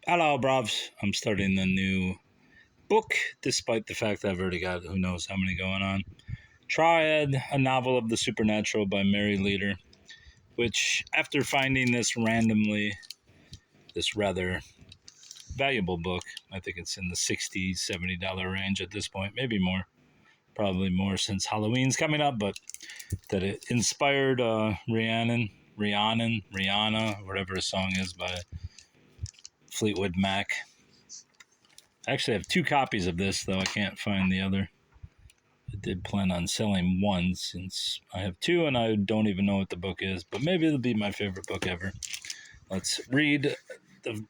Hello, brovs. I'm starting the new book, despite the fact that I've already got who knows how many going on. Triad, a novel of the supernatural by Mary Leader, which, after finding this randomly, this rather valuable book, I think it's in the $60, $70 range at this point, maybe more, probably more since Halloween's coming up, but that it inspired Rihanna, whatever a song is by Fleetwood Mac. I actually have two copies of this, though I can't find the other. I did plan on selling one since I have two and I don't even know what the book is, but maybe it'll be my favorite book ever. Let's read the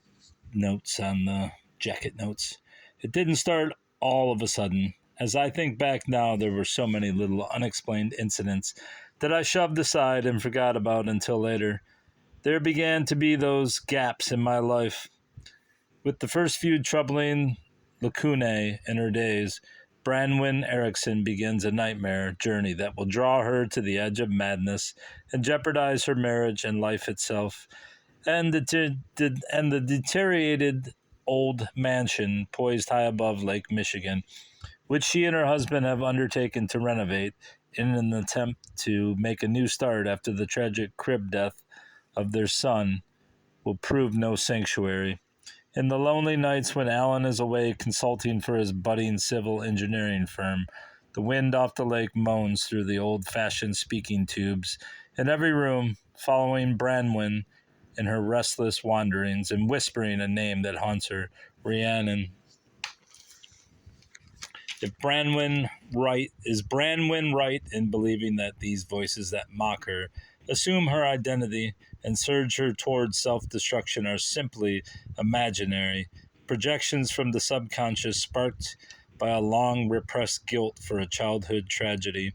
notes on the jacket notes. It didn't start all of a sudden. As I think back now, there were so many little unexplained incidents that I shoved aside and forgot about until later. There began to be those gaps in my life. With the first few troubling lacunae in her days, Branwen Erickson begins a nightmare journey that will draw her to the edge of madness and jeopardize her marriage and life itself. And the deteriorated old mansion poised high above Lake Michigan, which she and her husband have undertaken to renovate in an attempt to make a new start after the tragic crib death of their son, will prove no sanctuary. In the lonely nights when Alan is away consulting for his budding civil engineering firm, the wind off the lake moans through the old-fashioned speaking tubes in every room, following Branwen in her restless wanderings and whispering a name that haunts her, Rhiannon. Is Branwen right in believing that these voices that mock her, assume her identity, and surge her towards self-destruction are simply imaginary, projections from the subconscious sparked by a long repressed guilt for a childhood tragedy?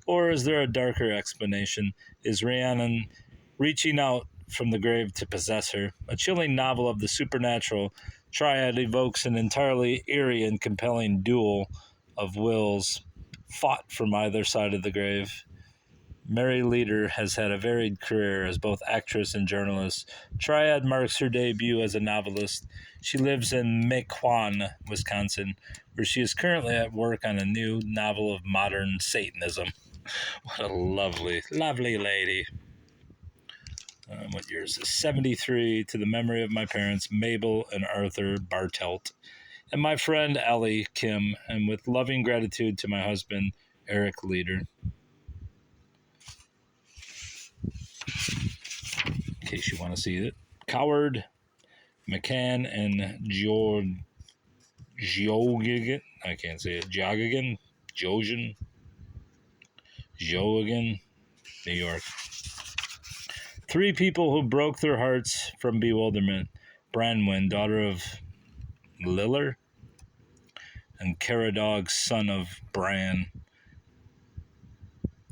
Or is there a darker explanation? Is Rhiannon reaching out from the grave to possess her? A chilling novel of the supernatural, Triad evokes an entirely eerie and compelling duel of wills fought from either side of the grave. Mary Leader has had a varied career as both actress and journalist. Triad marks her debut as a novelist. She lives in Mequon, Wisconsin, where she is currently at work on a new novel of modern Satanism. What a lovely, lovely lady. What year is this? 73, to the memory of my parents, Mabel and Arthur Bartelt, and my friend Ellie Kim, and with loving gratitude to my husband, Eric Leader. In case you want to see it. Coward, McCann, and Jogigan. I can't say it. Jogigan? Jogigan, New York. Three people who broke their hearts from bewilderment. Branwen, daughter of Liller, and Caradog, son of Bran.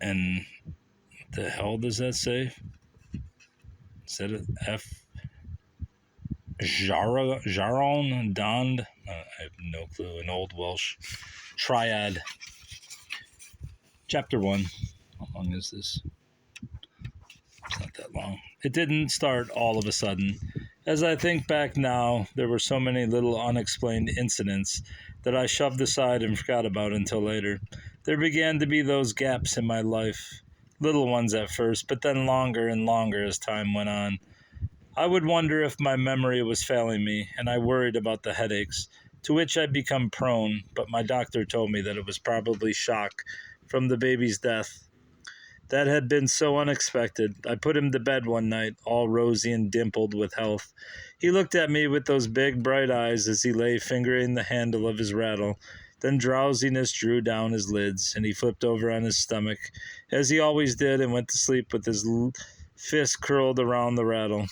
And the hell does that say? Is that it? F. Jaron Dond? I have no clue. An Old Welsh. Triad. Chapter 1. How long is this? It's not that long. It didn't start all of a sudden. As I think back now, there were so many little unexplained incidents that I shoved aside and forgot about until later. There began to be those gaps in my life. Little ones at first, but then longer and longer as time went on. I would wonder if my memory was failing me, and I worried about the headaches, to which I'd become prone, but my doctor told me that it was probably shock from the baby's death. That had been so unexpected. I put him to bed one night, all rosy and dimpled with health. He looked at me with those big, bright eyes as he lay fingering the handle of his rattle. Then drowsiness drew down his lids, and he flipped over on his stomach, as he always did, and went to sleep with his fist curled around the rattle.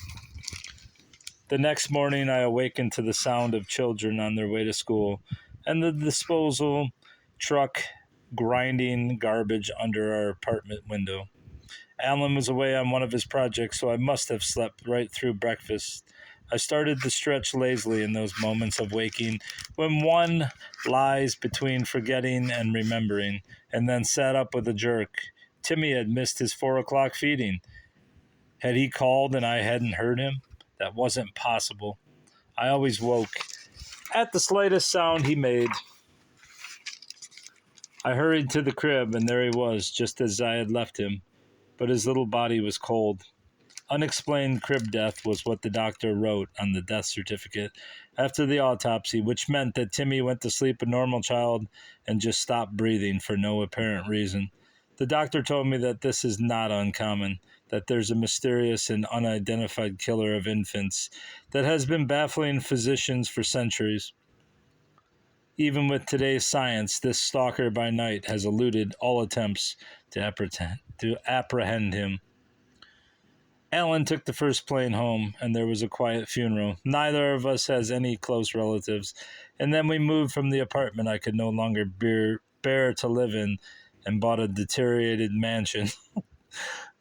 The next morning, I awakened to the sound of children on their way to school, and the disposal truck grinding garbage under our apartment window. Alan was away on one of his projects, so I must have slept right through breakfast. I started to stretch lazily in those moments of waking when one lies between forgetting and remembering, and then sat up with a jerk. Timmy had missed his 4 o'clock feeding. Had he called and I hadn't heard him? That wasn't possible. I always woke at the slightest sound he made. I hurried to the crib, and there he was, just as I had left him, but his little body was cold. Unexplained crib death was what the doctor wrote on the death certificate after the autopsy, which meant that Timmy went to sleep a normal child and just stopped breathing for no apparent reason. The doctor told me that this is not uncommon, that there's a mysterious and unidentified killer of infants that has been baffling physicians for centuries. Even with today's science, this stalker by night has eluded all attempts to apprehend him. Alan took the first plane home, and there was a quiet funeral. Neither of us has any close relatives, and then we moved from the apartment I could no longer bear to live in and bought a deteriorated mansion.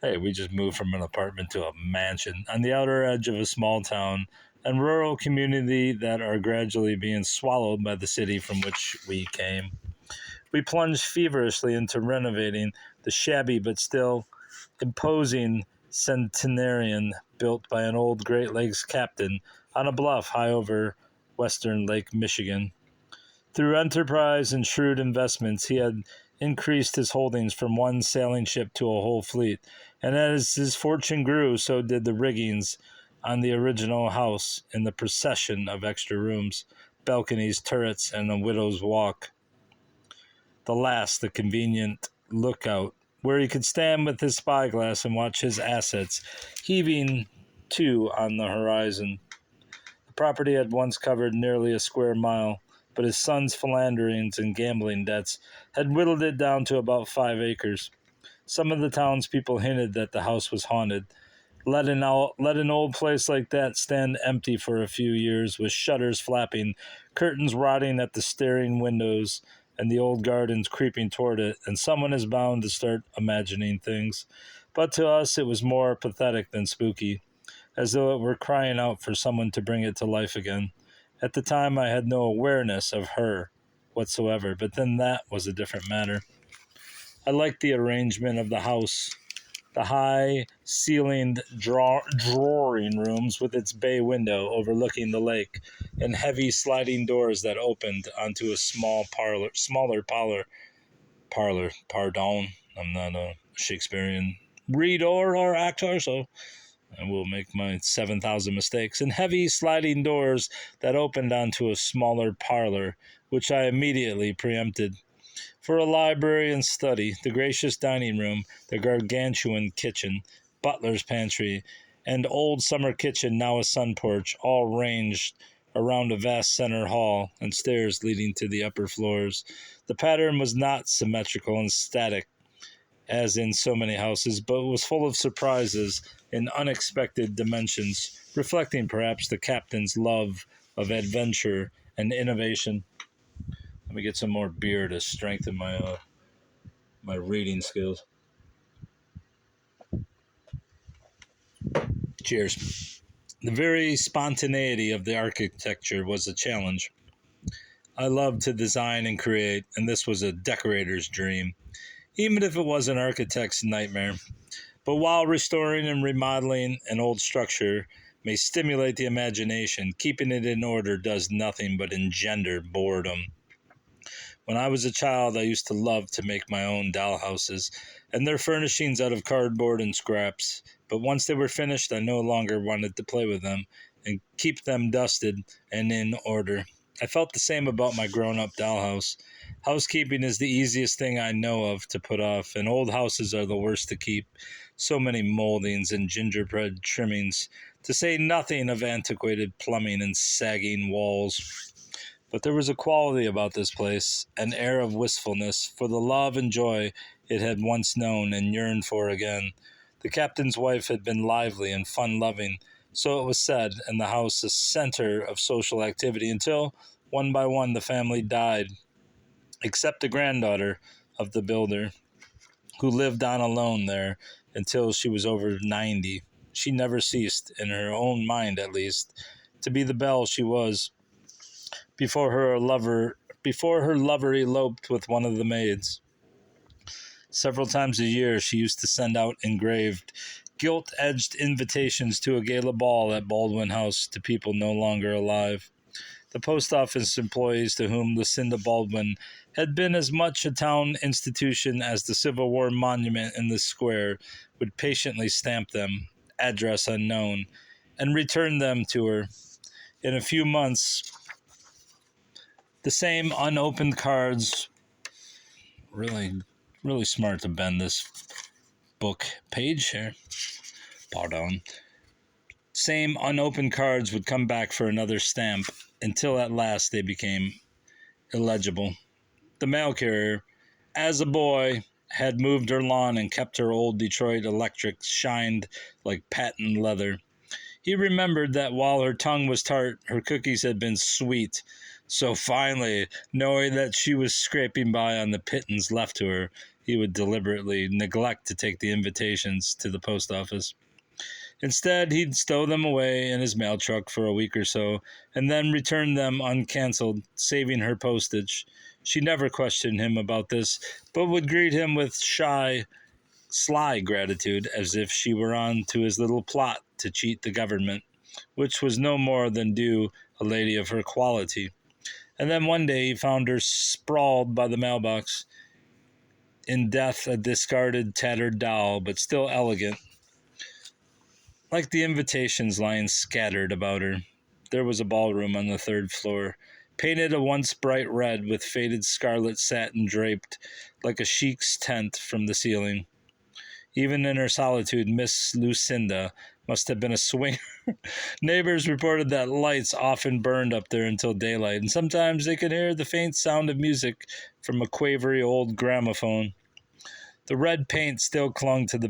Hey, we just moved from an apartment to a mansion on the outer edge of a small town and rural community that are gradually being swallowed by the city from which we came. We plunged feverishly into renovating the shabby but still imposing centenarian built by an old Great Lakes captain on a bluff high over western Lake Michigan. Through enterprise and shrewd investments, he had increased his holdings from one sailing ship to a whole fleet, and as his fortune grew, so did the riggings on the original house in the procession of extra rooms, balconies, turrets, and a widow's walk. The last, the convenient lookout, where he could stand with his spyglass and watch his assets heaving to on the horizon. The property had once covered nearly a square mile, but his son's philanderings and gambling debts had whittled it down to about 5 acres. Some of the townspeople hinted that the house was haunted. Let an old place like that stand empty for a few years, with shutters flapping, curtains rotting at the staring windows, and the old gardens creeping toward it, and someone is bound to start imagining things. But to us it was more pathetic than spooky, as though it were crying out for someone to bring it to life again. At the time I had no awareness of her whatsoever, but then that was a different matter. I liked the arrangement of the house. The high-ceilinged drawing rooms with its bay window overlooking the lake, and heavy sliding doors that opened onto a smaller parlor. Pardon, I'm not a Shakespearean reader or actor, so I will make my 7,000 mistakes. And heavy sliding doors that opened onto a smaller parlor, which I immediately preempted. For a library and study, the gracious dining room, the gargantuan kitchen, butler's pantry, and old summer kitchen, now a sun porch, all ranged around a vast center hall and stairs leading to the upper floors. The pattern was not symmetrical and static, as in so many houses, but was full of surprises in unexpected dimensions, reflecting perhaps the captain's love of adventure and innovation. Let me get some more beer to strengthen my reading skills. Cheers. The very spontaneity of the architecture was a challenge. I loved to design and create, and this was a decorator's dream, even if it was an architect's nightmare. But while restoring and remodeling an old structure may stimulate the imagination, keeping it in order does nothing but engender boredom. When I was a child, I used to love to make my own doll houses and their furnishings out of cardboard and scraps. But once they were finished, I no longer wanted to play with them and keep them dusted and in order. I felt the same about my grown-up dollhouse. Housekeeping is the easiest thing I know of to put off, and old houses are the worst to keep. So many moldings and gingerbread trimmings, to say nothing of antiquated plumbing and sagging walls. But there was a quality about this place, an air of wistfulness for the love and joy it had once known and yearned for again. The captain's wife had been lively and fun-loving, so it was said, and the house a center of social activity until, one by one, the family died, except the granddaughter of the builder, who lived on alone there until she was over 90. She never ceased, in her own mind at least, to be the belle she was before her lover eloped with one of the maids. Several times a year she used to send out engraved gilt-edged invitations to a gala ball at Baldwin House to people no longer alive. The post office employees to whom Lucinda Baldwin had been as much a town institution as the Civil War monument in the square would patiently stamp them, address unknown, and return them to her. In a few months, the same unopened cards, really smart to bend this book page here. Pardon. Same unopened cards would come back for another stamp until at last they became illegible. The mail carrier, as a boy, had moved her lawn and kept her old Detroit electric shined like patent leather. He remembered that while her tongue was tart, her cookies had been sweet. So finally, knowing that she was scraping by on the pittance left to her, he would deliberately neglect to take the invitations to the post office. Instead, he'd stow them away in his mail truck for a week or so, and then return them uncancelled, saving her postage. She never questioned him about this, but would greet him with sly gratitude, as if she were on to his little plot to cheat the government, which was no more than due a lady of her quality. And then one day he found her sprawled by the mailbox, in death a discarded, tattered doll, but still elegant, like the invitations lying scattered about her. There was a ballroom on the third floor, painted a once bright red with faded scarlet satin draped like a sheik's tent from the ceiling. Even in her solitude, Miss Lucinda must have been a swinger. Neighbors reported that lights often burned up there until daylight, and sometimes they could hear the faint sound of music from a quavery old gramophone. The red paint still clung to the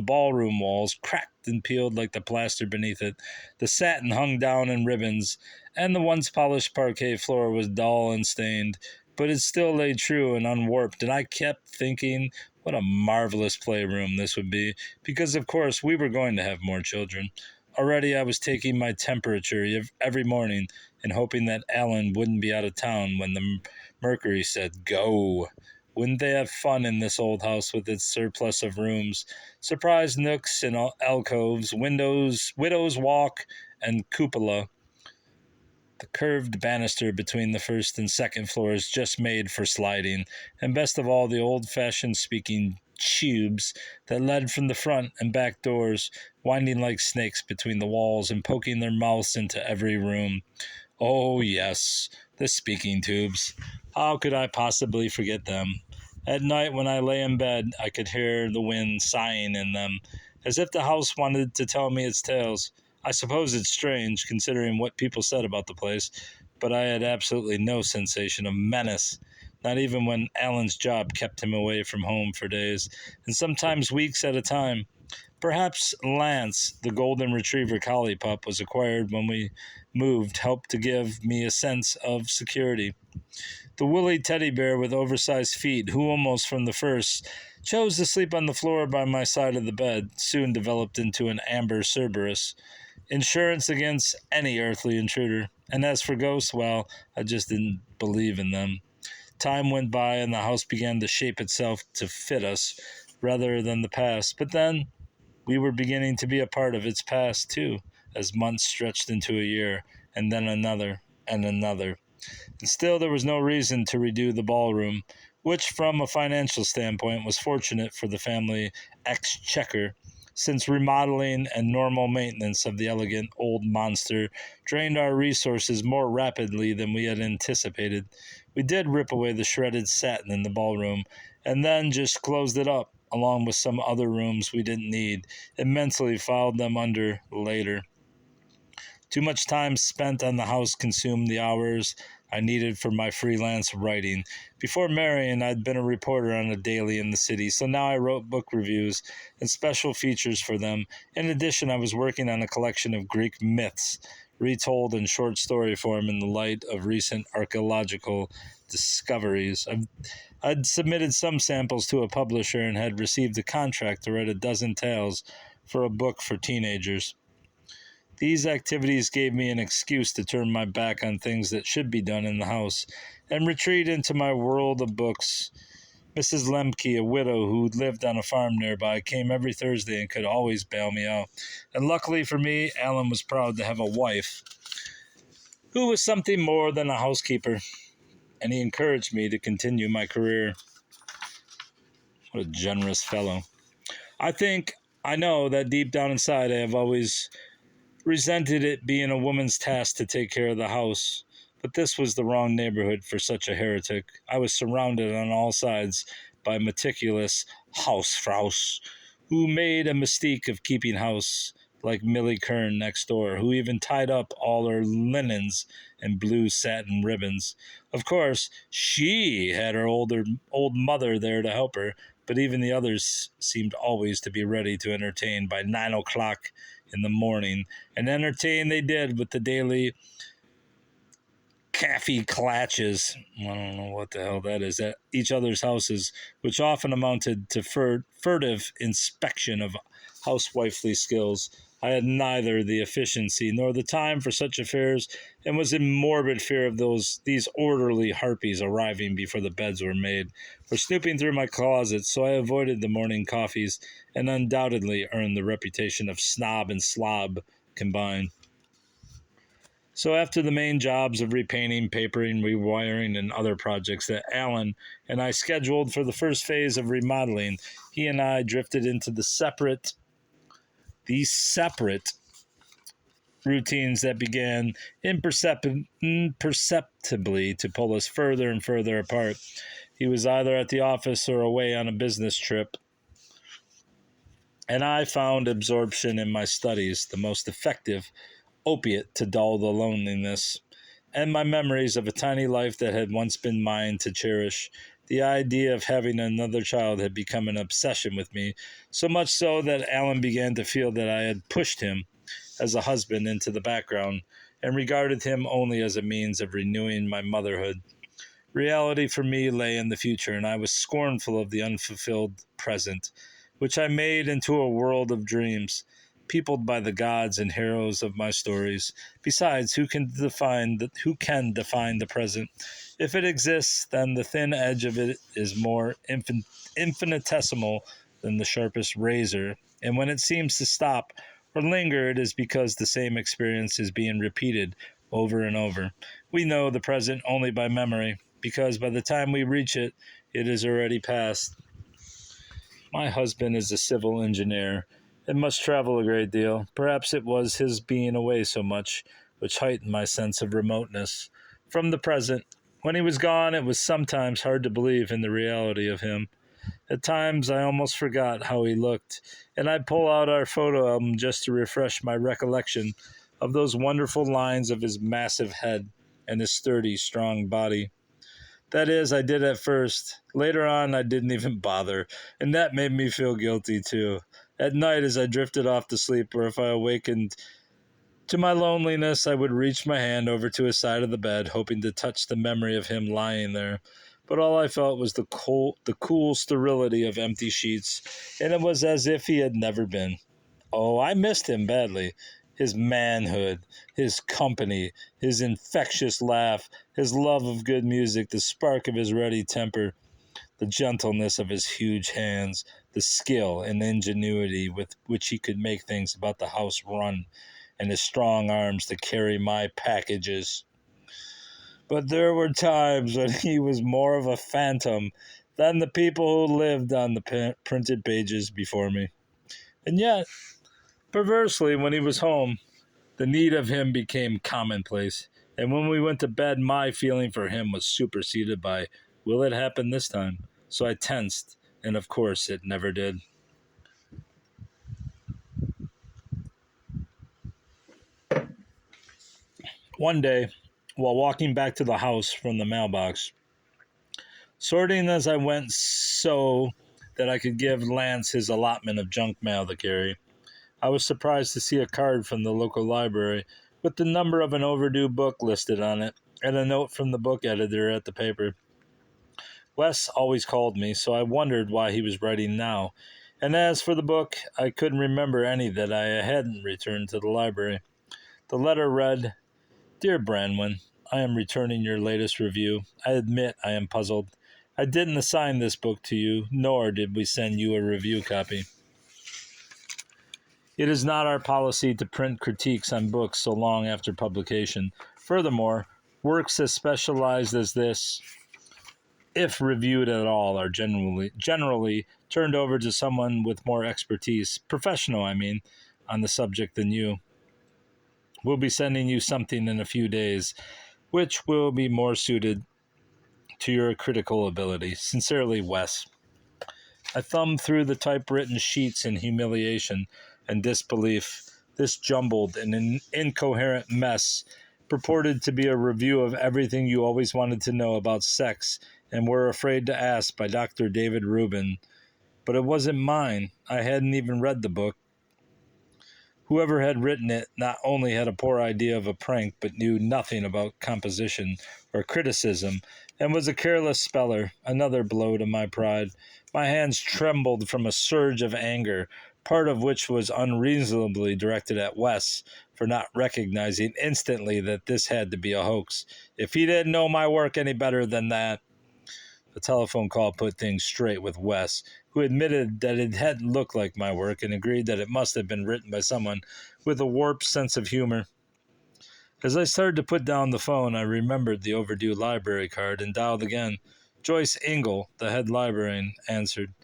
ballroom walls, cracked and peeled like the plaster beneath it. The satin hung down in ribbons, and the once polished parquet floor was dull and stained, but it still lay true and unwarped, and I kept thinking what a marvelous playroom this would be, because of course we were going to have more children. Already I was taking my temperature every morning and hoping that Alan wouldn't be out of town when the mercury said go. Wouldn't they have fun in this old house with its surplus of rooms, surprise nooks and alcoves, windows, widow's walk, and cupola? The curved banister between the first and second floors just made for sliding, and best of all, the old-fashioned speaking tubes that led from the front and back doors, winding like snakes between the walls and poking their mouths into every room. Oh, yes, the speaking tubes. How could I possibly forget them? At night, when I lay in bed, I could hear the wind sighing in them, as if the house wanted to tell me its tales. I suppose it's strange, considering what people said about the place, but I had absolutely no sensation of menace, not even when Alan's job kept him away from home for days, and sometimes weeks at a time. Perhaps Lance, the golden retriever collie pup, was acquired when we moved, helped to give me a sense of security. The woolly teddy bear with oversized feet, who almost from the first chose to sleep on the floor by my side of the bed, soon developed into an amber Cerberus. Insurance against any earthly intruder. And as for ghosts, well, I just didn't believe in them. Time went by and the house began to shape itself to fit us rather than the past. But then we were beginning to be a part of its past, too, as months stretched into a year, and then another, and another. And still there was no reason to redo the ballroom, which from a financial standpoint was fortunate for the family exchequer, since remodeling and normal maintenance of the elegant old monster drained our resources more rapidly than we had anticipated. We did rip away the shredded satin in the ballroom, and then just closed it up, along with some other rooms we didn't need, and mentally filed them under later. Too much time spent on the house consumed the hours I needed for my freelance writing. Before marrying, I'd been a reporter on a daily in the city, so now I wrote book reviews and special features for them. In addition, I was working on a collection of Greek myths, retold in short story form in the light of recent archaeological discoveries. I'd submitted some samples to a publisher and had received a contract to write a dozen tales for a book for teenagers. These activities gave me an excuse to turn my back on things that should be done in the house and retreat into my world of books. Mrs. Lemke, a widow who lived on a farm nearby, came every Thursday and could always bail me out. And luckily for me, Alan was proud to have a wife who was something more than a housekeeper, and he encouraged me to continue my career. What a generous fellow. I know that deep down inside I have always resented it being a woman's task to take care of the house. But this was the wrong neighborhood for such a heretic. I was surrounded on all sides by meticulous Hausfraus who made a mystique of keeping house, like Millie Kern next door, who even tied up all her linens in blue satin ribbons. Of course, she had her old mother there to help her, but even the others seemed always to be ready to entertain by 9 o'clock in the morning, and entertain they did with the daily Caffey clatches, I don't know what the hell that is, at each other's houses, which often amounted to furtive inspection of housewifely skills. I had neither the efficiency nor the time for such affairs, and was in morbid fear of these orderly harpies arriving before the beds were made, or snooping through my closets, so I avoided the morning coffees, and undoubtedly earned the reputation of snob and slob combined. So after the main jobs of repainting, papering, rewiring, and other projects that Alan and I scheduled for the first phase of remodeling, he and I drifted into these separate routines that began imperceptibly to pull us further and further apart. He was either at the office or away on a business trip, and I found absorption in my studies the most effective opiate to dull the loneliness, and my memories of a tiny life that had once been mine to cherish. The idea of having another child had become an obsession with me, so much so that Alan began to feel that I had pushed him as a husband into the background and regarded him only as a means of renewing my motherhood. Reality for me lay in the future, and I was scornful of the unfulfilled present, which I made into a world of dreams, peopled by the gods and heroes of my stories. Besides, who can define the present? If it exists, then the thin edge of it is more infinitesimal than the sharpest razor, and when it seems to stop or linger, it is because the same experience is being repeated over and over. We know the present only by memory, because by the time we reach it, it is already past. My husband is a civil engineer and must travel a great deal. Perhaps it was his being away so much which heightened my sense of remoteness from the present. When he was gone, it was sometimes hard to believe in the reality of him. At times, I almost forgot how he looked, and I'd pull out our photo album just to refresh my recollection of those wonderful lines of his massive head and his sturdy, strong body. That is, I did at first. Later on, I didn't even bother, and that made me feel guilty too. At night, as I drifted off to sleep, or if I awakened to my loneliness, I would reach my hand over to his side of the bed, hoping to touch the memory of him lying there. But all I felt was the cool sterility of empty sheets, and it was as if he had never been. Oh, I missed him badly. His manhood, his company, his infectious laugh, his love of good music, the spark of his ready temper, the gentleness of his huge hands, the skill and ingenuity with which he could make things about the house run, and his strong arms to carry my packages. But there were times when he was more of a phantom than the people who lived on the printed pages before me. And yet, perversely, when he was home, the need of him became commonplace, and when we went to bed, my feeling for him was superseded by, will it happen this time? So I tensed, and of course it never did. One day, while walking back to the house from the mailbox, sorting as I went so that I could give Lance his allotment of junk mail to carry, I was surprised to see a card from the local library with the number of an overdue book listed on it, and a note from the book editor at the paper. Wes always called me, so I wondered why he was writing now. And as for the book, I couldn't remember any that I hadn't returned to the library. The letter read, Dear Branwen, I am returning your latest review. I admit I am puzzled. I didn't assign this book to you, nor did we send you a review copy. It is not our policy to print critiques on books so long after publication. Furthermore, works as specialized as this, if reviewed at all, are generally turned over to someone with more expertise, professional, I mean, on the subject than you. We'll be sending you something in a few days, which will be more suited to your critical ability. Sincerely, Wes. I thumbed through the typewritten sheets in humiliation and disbelief. This jumbled and incoherent mess purported to be a review of everything you always wanted to know about sex and were afraid to ask by Dr. David Rubin. But it wasn't mine. I hadn't even read the book. Whoever had written it not only had a poor idea of a prank, but knew nothing about composition or criticism, and was a careless speller, another blow to my pride. My hands trembled from a surge of anger, part of which was unreasonably directed at Wes for not recognizing instantly that this had to be a hoax. If he didn't know my work any better than that. The telephone call put things straight with Wes, who admitted that it hadn't looked like my work and agreed that it must have been written by someone with a warped sense of humor. As I started to put down the phone, I remembered the overdue library card and dialed again. Joyce Ingle, the head librarian, answered.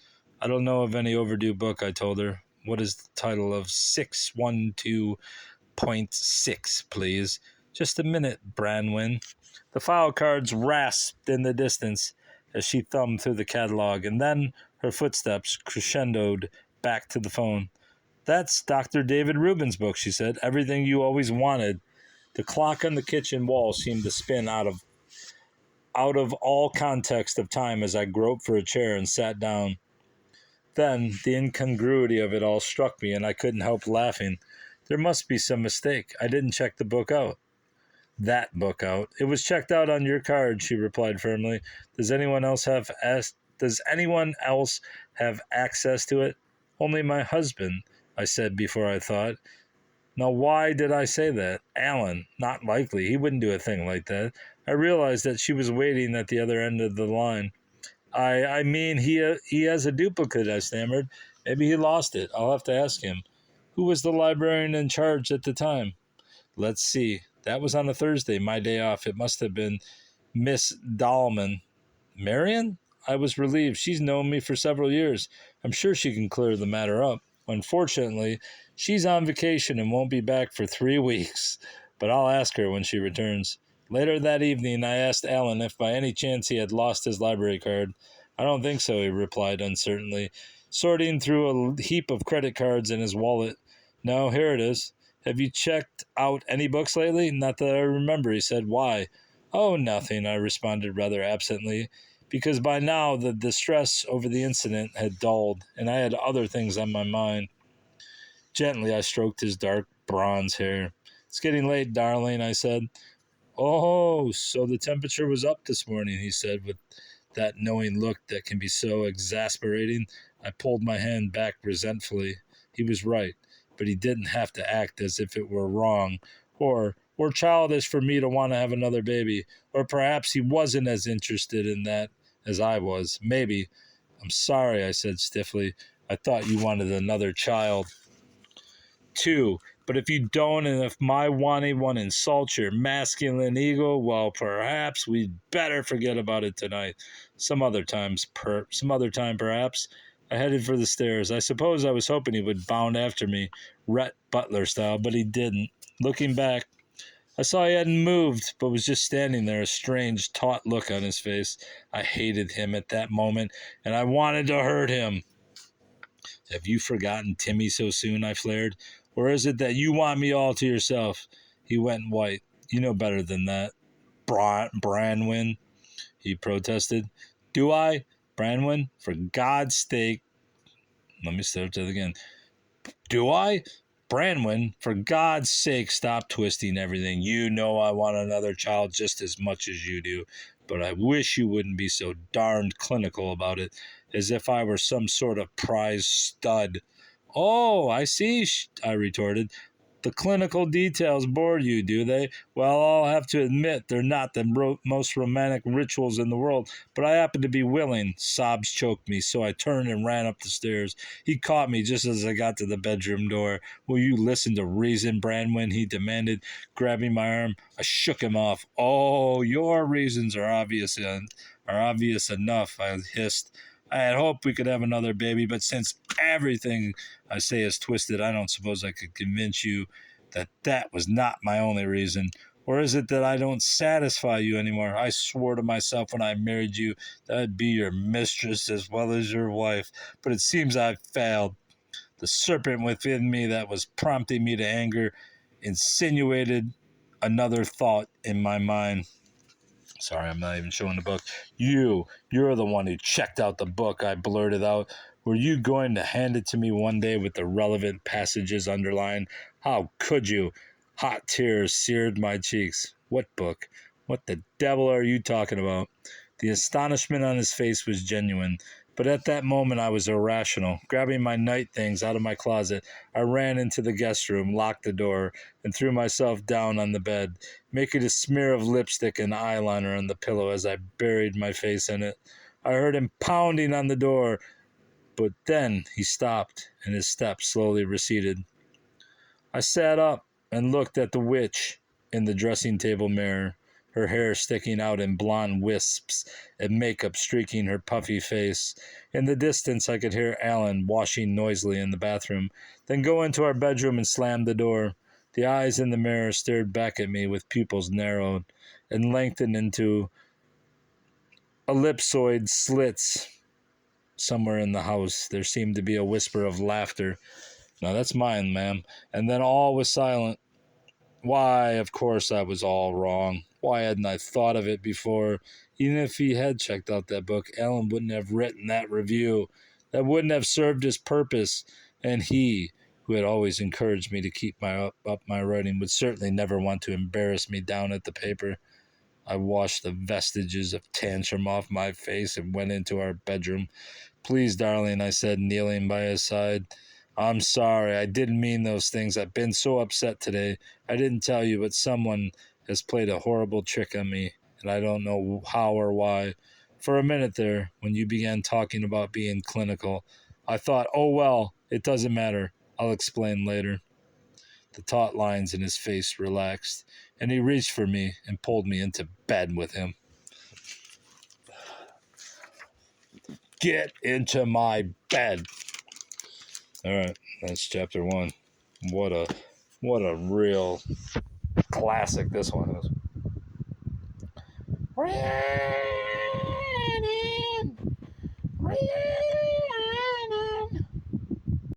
I don't know of any overdue book, I told her. What is the title of 612.6, please? Just a minute, Branwyn. The file cards rasped in the distance as she thumbed through the catalog, and then her footsteps crescendoed back to the phone. That's Dr. David Rubin's book, she said. Everything you always wanted. The clock on the kitchen wall seemed to spin out of all context of time as I groped for a chair and sat down. Then the incongruity of it all struck me, and I couldn't help laughing. There must be some mistake. I didn't check the book out. That book out. It was checked out on your card, she replied firmly. Does anyone else have access to it? Only my husband, I said before I thought. Now, why did I say that? Alan, not likely. He wouldn't do a thing like that. I realized that she was waiting at the other end of the line. I mean, he has a duplicate, I stammered. Maybe he lost it. I'll have to ask him. Who was the librarian in charge at the time? Let's see. That was on a Thursday, my day off. It must have been Miss Dahlman. Marion? I was relieved. She's known me for several years. I'm sure she can clear the matter up. Unfortunately, she's on vacation and won't be back for 3 weeks, but I'll ask her when she returns. Later that evening, I asked Alan if by any chance he had lost his library card. I don't think so, he replied uncertainly, sorting through a heap of credit cards in his wallet. No, here it is. Have you checked out any books lately? Not that I remember, he said. Why? Oh, nothing, I responded rather absently, because by now the distress over the incident had dulled, and I had other things on my mind. Gently, I stroked his dark bronze hair. It's getting late, darling, I said. Oh, so the temperature was up this morning, he said, with that knowing look that can be so exasperating. I pulled my hand back resentfully. He was right, but he didn't have to act as if it were wrong or childish for me to want to have another baby, or perhaps he wasn't as interested in that as I was. Maybe. I'm sorry, I said stiffly. I thought you wanted another child. 2. But if you don't, and if my wanting one insults your masculine ego, well, perhaps we'd better forget about it tonight. Some other time, perhaps. I headed for the stairs. I suppose I was hoping he would bound after me, Rhett Butler style, but he didn't. Looking back, I saw he hadn't moved, but was just standing there, a strange, taut look on his face. I hated him at that moment, and I wanted to hurt him. Have you forgotten Timmy so soon? I flared. Or is it that you want me all to yourself? He went white. You know better than that. Branwyn, he protested. Do I? Branwyn, for God's sake. Let me start that again. Do I? Branwyn, for God's sake, stop twisting everything. You know I want another child just as much as you do, but I wish you wouldn't be so darned clinical about it, as if I were some sort of prize stud. Oh, I see, I retorted. The clinical details bore you, do they? Well, I'll have to admit they're not the most romantic rituals in the world, but I happen to be willing. Sobs choked me, so I turned and ran up the stairs. He caught me just as I got to the bedroom door. Will you listen to reason, Brandwin? He demanded, grabbing my arm. I shook him off. Oh, your reasons are obvious enough, I hissed. I had hoped we could have another baby, but since everything I say is twisted, I don't suppose I could convince you that that was not my only reason. Or is it that I don't satisfy you anymore? I swore to myself when I married you that I'd be your mistress as well as your wife, but it seems I've failed. The serpent within me that was prompting me to anger insinuated another thought in my mind. Sorry, I'm not even showing the book. You're the one who checked out the book, I blurted out. Were you going to hand it to me one day with the relevant passages underlined? How could you? Hot tears seared my cheeks. What book? What the devil are you talking about? The astonishment on his face was genuine, but at that moment I was irrational. Grabbing my night things out of my closet, I ran into the guest room, locked the door, and threw myself down on the bed, making a smear of lipstick and eyeliner on the pillow as I buried my face in it. I heard him pounding on the door, but then he stopped, and his steps slowly receded. I sat up and looked at the witch in the dressing table mirror, her hair sticking out in blonde wisps and makeup streaking her puffy face. In the distance, I could hear Alan washing noisily in the bathroom, then go into our bedroom and slam the door. The eyes in the mirror stared back at me with pupils narrowed and lengthened into ellipsoid slits. Somewhere in the house, there seemed to be a whisper of laughter. Now that's mine, ma'am. And then all was silent. Why, of course I was all wrong. Why hadn't I thought of it before? Even if he had checked out that book, Alan wouldn't have written that review. That wouldn't have served his purpose. And he, who had always encouraged me to keep up my writing, would certainly never want to embarrass me down at the paper. I washed the vestiges of tantrum off my face and went into our bedroom. Please, darling, I said, kneeling by his side. I'm sorry. I didn't mean those things. I've been so upset today. I didn't tell you, but someone has played a horrible trick on me, and I don't know how or why. For a minute there, when you began talking about being clinical, I thought, oh, well, it doesn't matter. I'll explain later. The taut lines in his face relaxed, and he reached for me and pulled me into bed with him. Get into my bed. All right, that's chapter 1. What a real classic this one is. Rhiannon!